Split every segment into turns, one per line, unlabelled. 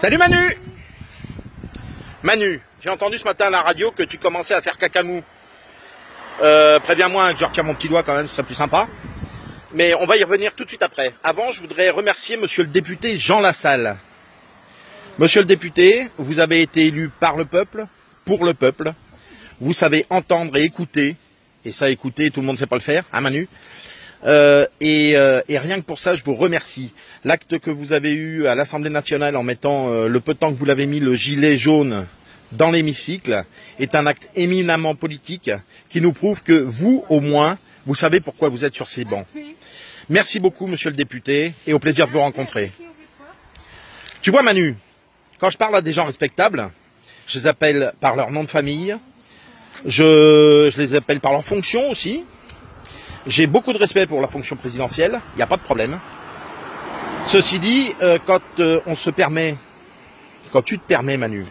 Salut Manu. Manu, j'ai entendu ce matin à la radio que tu commençais à faire cacamou. Préviens-moi que je retiens mon petit doigt quand même, ce serait plus sympa. Mais on va y revenir tout de suite après. Avant, je voudrais remercier monsieur le député Jean Lassalle. Monsieur le député, vous avez été élu par le peuple, pour le peuple. Vous savez entendre et écouter. Et ça, écouter, tout le monde ne sait pas le faire, hein Manu. Et rien que pour ça, je vous remercie. L'acte que vous avez eu à l'Assemblée nationale en mettant le peu de temps que vous l'avez mis le gilet jaune dans l'hémicycle est un acte éminemment politique qui nous prouve que vous, au moins, vous savez pourquoi vous êtes sur ces bancs. Merci beaucoup, monsieur le député, et au plaisir de vous rencontrer. Tu vois, Manu, quand je parle à des gens respectables, je les appelle par leur nom de famille, je les appelle par leur fonction aussi. J'ai beaucoup de respect pour la fonction présidentielle, il n'y a pas de problème. Ceci dit, quand tu te permets, Manu,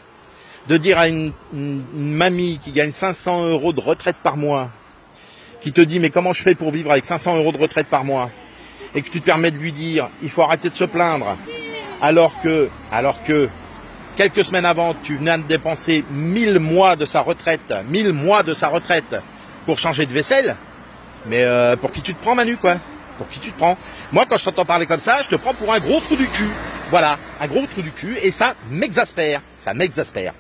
de dire à une mamie qui gagne 500 € de retraite par mois, qui te dit mais comment je fais pour vivre avec 500 € de retraite par mois, et que tu te permets de lui dire il faut arrêter de se plaindre, alors que quelques semaines avant tu venais de dépenser 1000 mois de sa retraite pour changer de vaisselle. Mais pour qui tu te prends, Manu, quoi? Pour qui tu te prends? Moi, quand je t'entends parler comme ça, je te prends pour un gros trou du cul. Voilà, un gros trou du cul, et ça m'exaspère. Ça m'exaspère.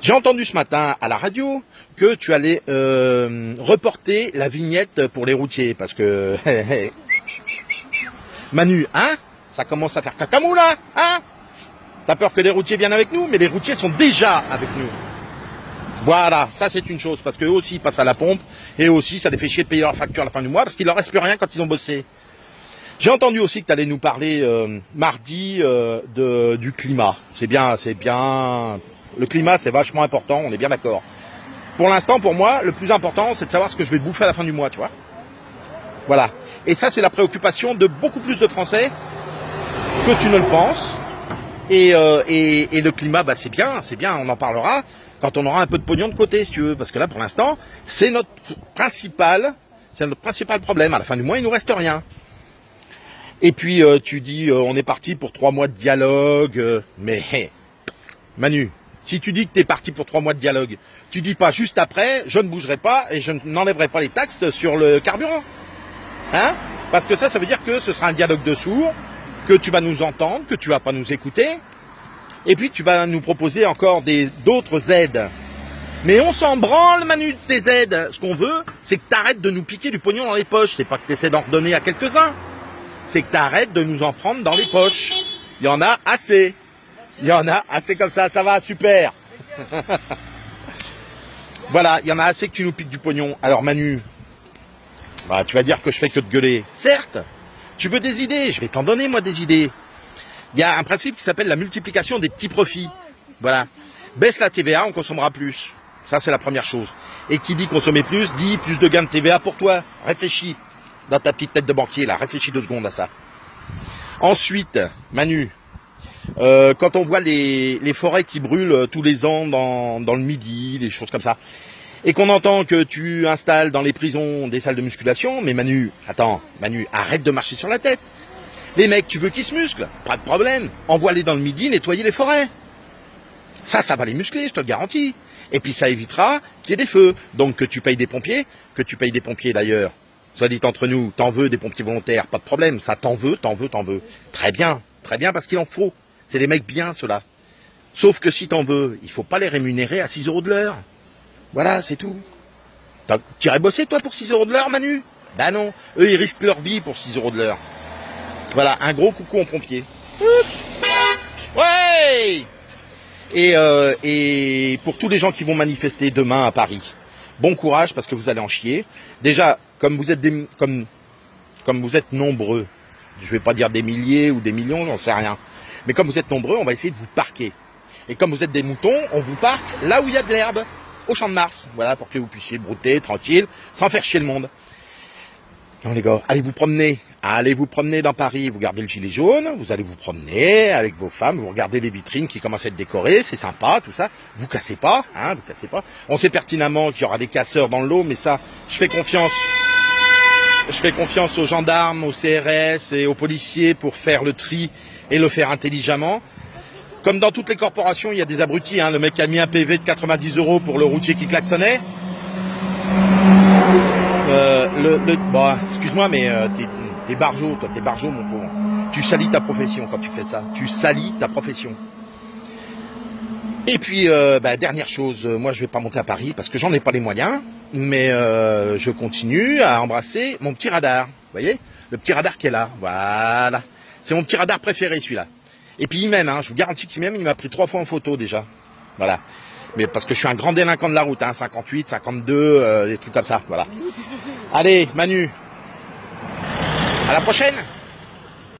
J'ai entendu ce matin à la radio que tu allais reporter la vignette pour les routiers, parce que... Manu, hein? Ça commence à faire cacamou, là, hein? T'as peur que les routiers viennent avec nous? Mais les routiers sont déjà avec nous. Voilà, ça c'est une chose, parce qu'eux aussi ils passent à la pompe, et eux aussi ça les fait chier de payer leur facture à la fin du mois, parce qu'il leur reste plus rien quand ils ont bossé. J'ai entendu aussi que tu allais nous parler mardi du climat. C'est bien, le climat c'est vachement important, on est bien d'accord. Pour l'instant, pour moi, le plus important c'est de savoir ce que je vais bouffer à la fin du mois, tu vois. Voilà, et ça c'est la préoccupation de beaucoup plus de Français que tu ne le penses. Et le climat, bah c'est bien, on en parlera quand on aura un peu de pognon de côté, si tu veux, parce que là, pour l'instant, c'est notre principal problème. À la fin du mois, il nous reste rien. Et puis, tu dis, on est parti pour 3 mois de dialogue, mais Manu, si tu dis que tu es parti pour 3 mois de dialogue, tu dis pas juste après, je ne bougerai pas et je n'enlèverai pas les taxes sur le carburant, hein? Parce que ça veut dire que ce sera un dialogue de sourds, que tu vas nous entendre, que tu vas pas nous écouter. Et puis tu vas nous proposer encore d'autres aides. Mais on s'en branle, Manu, de tes aides. Ce qu'on veut, c'est que tu arrêtes de nous piquer du pognon dans les poches. C'est pas que tu essaies d'en redonner à quelques-uns. C'est que tu arrêtes de nous en prendre dans les poches. Il y en a assez. Il y en a assez comme ça va, super. Voilà, il y en a assez que tu nous piques du pognon. Alors Manu, bah, tu vas dire que je fais que de gueuler. Certes, tu veux des idées, je vais t'en donner moi des idées. Il y a un principe qui s'appelle la multiplication des petits profits. Voilà. Baisse la TVA, on consommera plus. Ça, c'est la première chose. Et qui dit consommer plus, dit plus de gains de TVA pour toi. Réfléchis dans ta petite tête de banquier, là. Réfléchis 2 secondes à ça. Ensuite, Manu, quand on voit les forêts qui brûlent tous les ans dans le Midi, des choses comme ça, et qu'on entend que tu installes dans les prisons des salles de musculation, mais Manu, arrête de marcher sur la tête. Les mecs, tu veux qu'ils se musclent? Pas de problème. Envoie-les dans le Midi nettoyer les forêts. Ça va les muscler, je te le garantis. Et puis ça évitera qu'il y ait des feux. Donc que tu payes des pompiers d'ailleurs. Soit dit entre nous, t'en veux des pompiers volontaires, pas de problème. Ça t'en veux. Très bien, parce qu'il en faut. C'est des mecs bien, ceux-là. Sauf que si t'en veux, il faut pas les rémunérer à 6 € de l'heure. Voilà, c'est tout. T'irais bosser, toi, pour 6 € de l'heure, Manu? Ben non. Eux, ils risquent leur vie pour 6 € de l'heure. Voilà, un gros coucou en pompier. Ouais. Et pour tous les gens qui vont manifester demain à Paris, bon courage parce que vous allez en chier. Déjà, comme vous êtes nombreux, je vais pas dire des milliers ou des millions, j'en sais rien. Mais comme vous êtes nombreux, on va essayer de vous parquer. Et comme vous êtes des moutons, on vous parque là où il y a de l'herbe, au Champ de Mars. Voilà, pour que vous puissiez brouter tranquille, sans faire chier le monde. Non les gars, allez vous promener dans Paris, vous gardez le gilet jaune, vous allez vous promener avec vos femmes, vous regardez les vitrines qui commencent à être décorées, c'est sympa, tout ça, vous cassez pas, hein, vous cassez pas. On sait pertinemment qu'il y aura des casseurs dans le lot, mais ça, je fais confiance aux gendarmes, aux CRS et aux policiers pour faire le tri et le faire intelligemment. Comme dans toutes les corporations, il y a des abrutis. Hein. Le mec a mis un PV de 90 € pour le routier qui klaxonnait. Bon, excuse-moi, mais t'es barjot, toi, t'es barjot, mon pauvre. Tu salis ta profession quand tu fais ça. Tu salis ta profession. Et puis, dernière chose, moi je vais pas monter à Paris parce que j'en ai pas les moyens, mais je continue à embrasser mon petit radar. Vous voyez, le petit radar qui est là, voilà. C'est mon petit radar préféré, celui-là. Et puis il m'aime, hein, je vous garantis qu'il m'aime, il m'a pris 3 fois en photo déjà. Voilà. Mais parce que je suis un grand délinquant de la route, hein, 58, 52, des trucs comme ça, voilà. Allez, Manu. À la prochaine.